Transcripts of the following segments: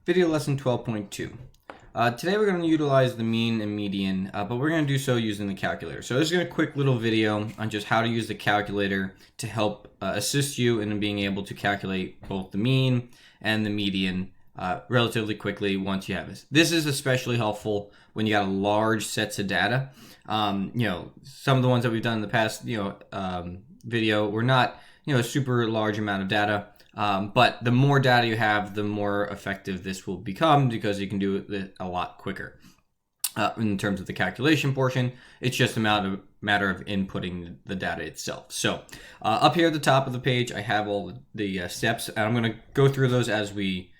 Video lesson 12.2. Today we're going to utilize the mean and median, but we're going to do so using the calculator. So this is a quick little video on just how to use the calculator to help assist you in being able to calculate both the mean and the median relatively quickly once you have this. This is especially helpful when you got large sets of data. Some of the ones that we've done in the past, video were not, a super large amount of data. But the more data you have, the more effective this will become because you can do it a lot quicker. In terms of the calculation portion, it's just a matter of inputting the data itself. So up here at the top of the page, I have all the steps, and I'm going to go through those as we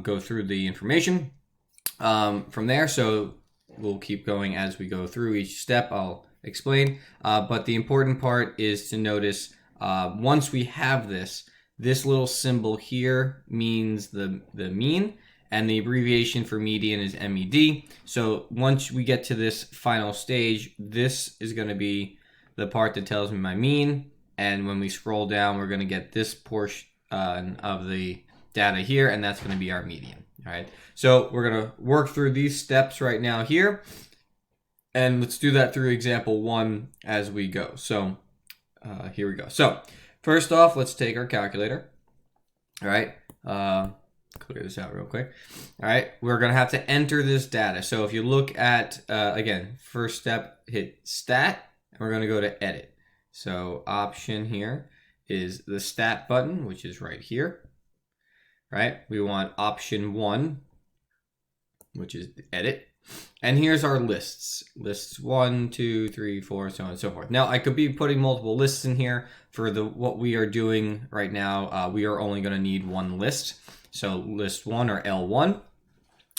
go through the information from there. So we'll keep going as we go through each step. I'll explain. But the important part is to notice once we have this little symbol here means the mean, and the abbreviation for median is MED. So once we get to this final stage, this is going to be the part that tells me my mean. And when we scroll down, we're going to get this portion of the data here, and that's going to be our median. All right. So we're going to work through these steps right now here. And let's do that through example 1 as we go. So here we go. So first off, let's take our calculator. All right, clear this out real quick. All right, we're going to have to enter this data. So if you look at, again, first step, hit stat, and we're going to go to edit. So option here is the stat button, which is right here. Right, we want option 1, which is edit. And here's our lists. Lists 1, 2, 3, 4, so on and so forth. Now I could be putting multiple lists in here. For what we are doing right now, we are only going to need one list. So list 1 or L1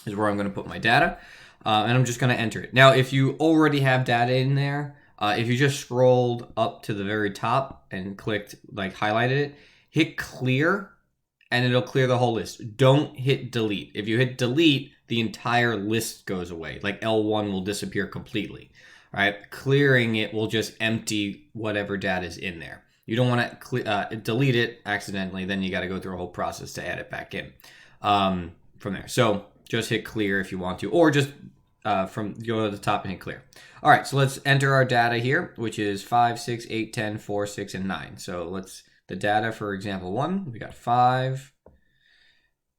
is where I'm going to put my data. And I'm just going to enter it. Now if you already have data in there, if you just scrolled up to the very top and clicked, highlighted it, hit clear, and it'll clear the whole list. Don't hit delete. If you hit delete, the entire list goes away. Like L1 will disappear completely. All right, clearing it will just empty whatever data is in there. You don't want to delete it accidentally. Then you got to go through a whole process to add it back in from there. So just hit clear if you want to, or just go to the top and hit clear. All right, so let's enter our data here, which is 5, 6, 8, 10, 4, 6, and 9. So the data for example 1, we got 5,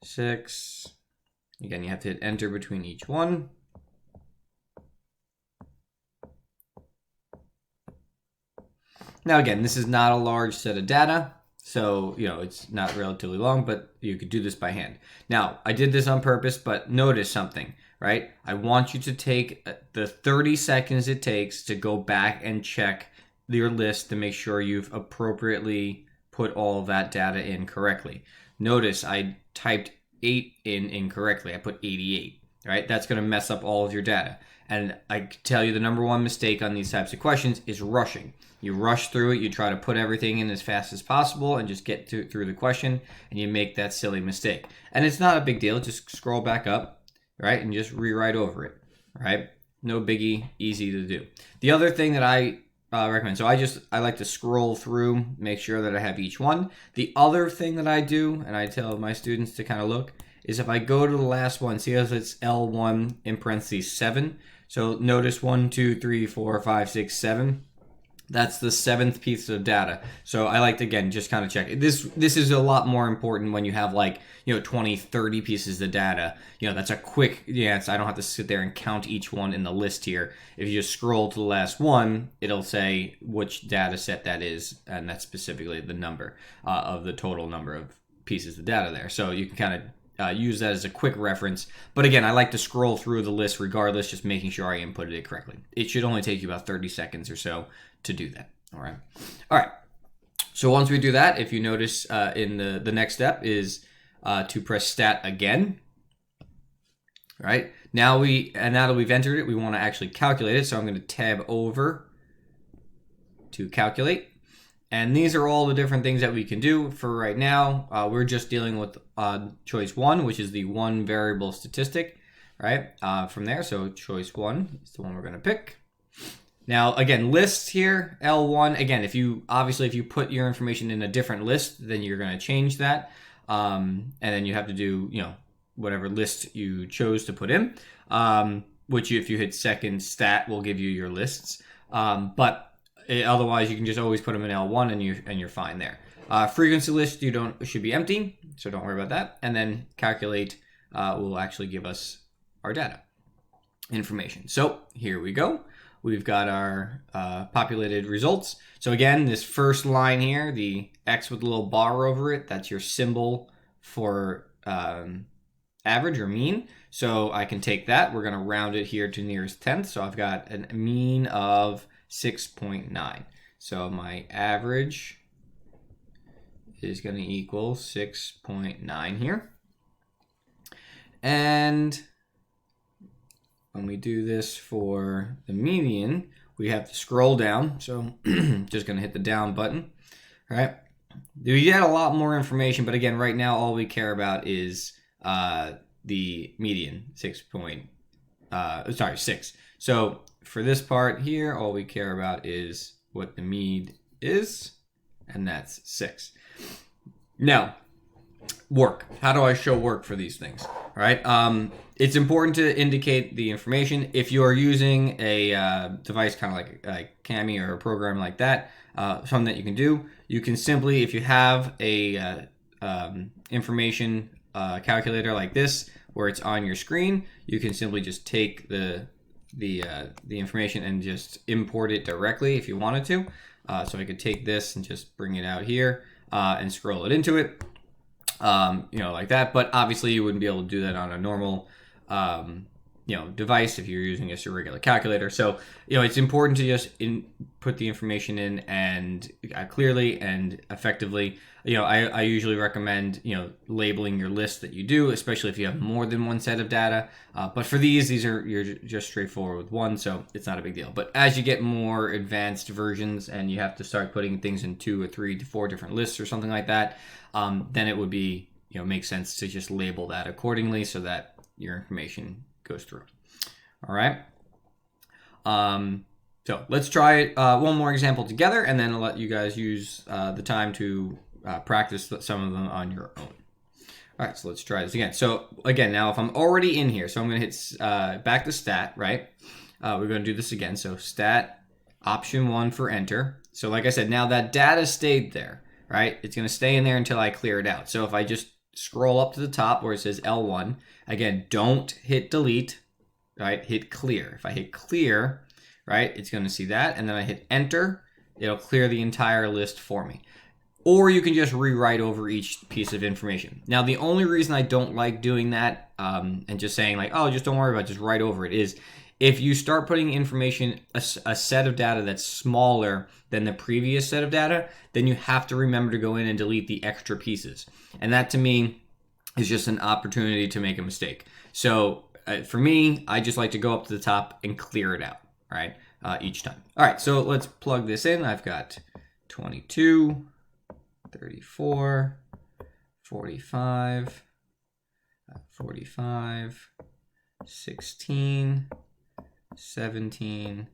6. Again, you have to hit enter between each one. Now again, this is not a large set of data, so it's not relatively long, but you could do this by hand. Now, I did this on purpose, but notice something, right? I want you to take the 30 seconds it takes to go back and check your list to make sure you've appropriately put all of that data in correctly. Notice I typed 8 in incorrectly. I put 88, right? That's going to mess up all of your data. And I can tell you the number one mistake on these types of questions is rushing. You rush through it, you try to put everything in as fast as possible and just get through the question, and you make that silly mistake. And it's not a big deal. Just scroll back up, right? And just rewrite over it, right? No biggie, easy to do. The other thing that I recommend, so I like to scroll through, make sure that I have each one. The other thing that I do, and I tell my students to kind of look, is if I go to the last one, see as it's L1 in parentheses 7. So notice 1, 2, 3, 4, 5, 6, 7. That's the 7th piece of data. So I like to, again, just kind of check. This is a lot more important when you have 20, 30 pieces of data. That's a quick, I don't have to sit there and count each one in the list here. If you just scroll to the last one, it'll say which data set that is, and that's specifically the number of the total number of pieces of data there. So you can kind of use that as a quick reference. But again, I like to scroll through the list regardless, just making sure I inputted it correctly. It should only take you about 30 seconds or so to do that. All right. So once we do that, if you notice in the next step is to press stat again. All right. Now that we've entered it, we want to actually calculate it. So I'm going to tab over to calculate. And these are all the different things that we can do. For right now, we're just dealing with choice 1, which is the one variable statistic, right? From there, so choice 1 is the one we're going to pick. Now, again, lists here, L1. Again, if you put your information in a different list, then you're going to change that. And then you have to do, whatever list you chose to put in, which if you hit second stat will give you your lists. Otherwise, you can just always put them in L1 and you're fine there. Frequency list should be empty, so don't worry about that. And then calculate will actually give us our data information. So here we go. We've got our populated results. So again, this first line here, the X with a little bar over it, that's your symbol for average or mean. So I can take that. We're going to round it here to nearest tenth. So I've got a mean of 6.9. So my average is going to equal 6.9 here. And when we do this for the median, we have to scroll down. So just going to hit the down button. All right. We get a lot more information, but again, right now, all we care about is the median, 6. So for this part here, all we care about is what the mean is, and that's 6. Now, work. How do I show work for these things? All right. It's important to indicate the information. If you are using a device kind of like Kami or a program like that, something that you can do, you can simply, if you have a information calculator like this, where it's on your screen, you can simply just take the information and just import it directly if you wanted to. So I could take this and just bring it out here and scroll it into it, like that. But obviously you wouldn't be able to do that on a normal, device if you're using just a regular calculator. So, it's important to just put the information in and clearly and effectively. I usually recommend, labeling your list that you do, especially if you have more than one set of data. But for you're just straightforward with one, so it's not a big deal. But as you get more advanced versions and you have to start putting things in 2 or 3 to 4 different lists or something like that, then it would be, make sense to just label that accordingly so that your information goes through. All right. So let's try one more example together, and then I'll let you guys use the time to practice some of them on your own. All right, so let's try this again. So again, now if I'm already in here, so I'm going to hit back to stat, right? We're going to do this again. So stat, option 1 for enter. So like I said, now that data stayed there, right? It's going to stay in there until I clear it out. So if I just scroll up to the top where it says L1, again, don't hit delete, right? Hit clear. If I hit clear, right, it's going to see that. And then I hit enter, it'll clear the entire list for me. Or you can just rewrite over each piece of information. Now, the only reason I don't like doing that and just saying like, oh, just don't worry about it, just write over it, is if you start putting information, a set of data that's smaller than the previous set of data, then you have to remember to go in and delete the extra pieces. And that to me is just an opportunity to make a mistake. So for me, I just like to go up to the top and clear it out, right, each time. All right, so let's plug this in. I've got 22, 34, 45, 45, 16, 17,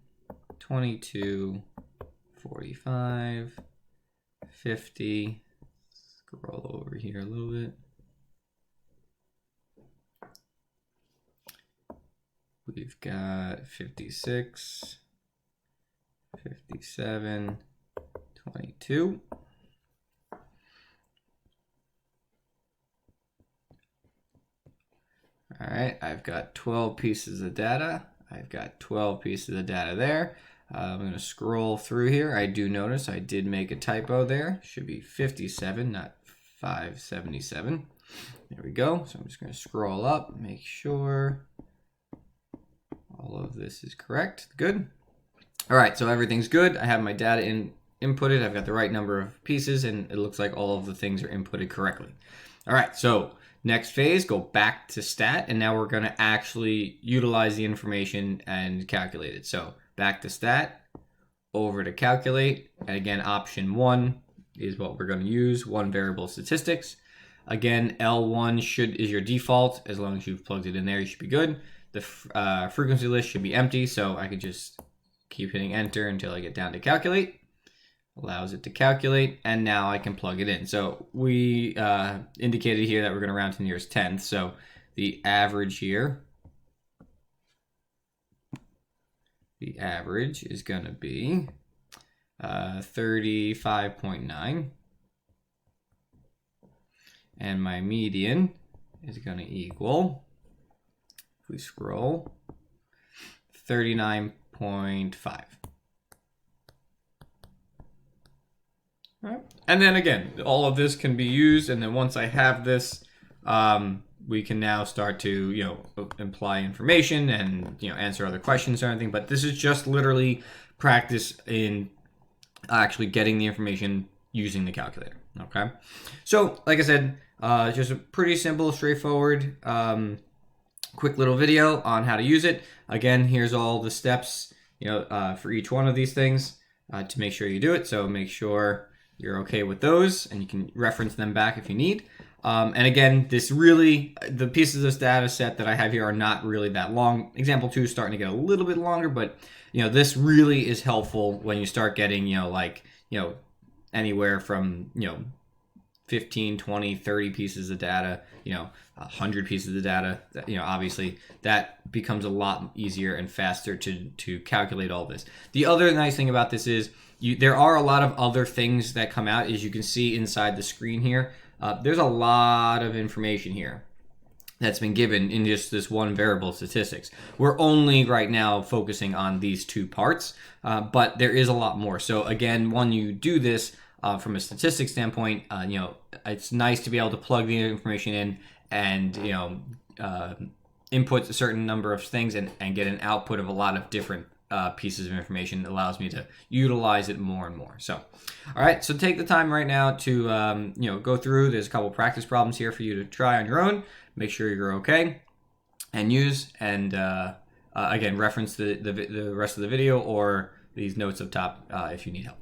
22, 45, 50. Scroll over here a little bit. We've got 56, 57, 22. All right, I've got 12 pieces of data. I've got 12 pieces of data there. I'm going to scroll through here. I do notice I did make a typo there. Should be 57, not 577. There we go. So I'm just going to scroll up, make sure all of this is correct. Good. All right, so everything's good. I have my data inputted. I've got the right number of pieces, and it looks like all of the things are inputted correctly. All right, so next phase, go back to stat, and now we're going to actually utilize the information and calculate it. So back to stat, over to calculate, and again, option 1 is what we're going to use, one variable statistics. Again, L1 is your default. As long as you've plugged it in there, you should be good. The frequency list should be empty, so I could just keep hitting enter until I get down to calculate. Allows it to calculate, and now I can plug it in. So we indicated here that we're going to round to nearest tenth, so the average here. The average is going to be 35.9. And my median is going to equal, if we scroll, 39.5. All right. And then again, all of this can be used, and then once I have this, we can now start to, imply information and, answer other questions or anything. But this is just literally practice in actually getting the information using the calculator. Okay. So, like I said, just a pretty simple, straightforward, quick little video on how to use it. Again, here's all the steps, for each one of these things to make sure you do it. So make sure you're okay with those, and you can reference them back if you need. And again, the pieces of this data set that I have here are not really that long. Example 2 is starting to get a little bit longer, but this really is helpful when you start getting, anywhere from, 15, 20, 30 pieces of data, 100 pieces of data, obviously that becomes a lot easier and faster to calculate all this. The other nice thing about this is there are a lot of other things that come out, as you can see inside the screen here. There's a lot of information here that's been given in just this one variable, statistics. We're only right now focusing on these two parts, but there is a lot more. So again, when you do this from a statistics standpoint, it's nice to be able to plug the information in and input a certain number of things and get an output of a lot of different pieces of information. That allows me to utilize it more and more. So, all right, so take the time right now to go through. There's a couple practice problems here for you to try on your own. Make sure you're okay, and use, and again, reference the rest of the video or these notes up top if you need help.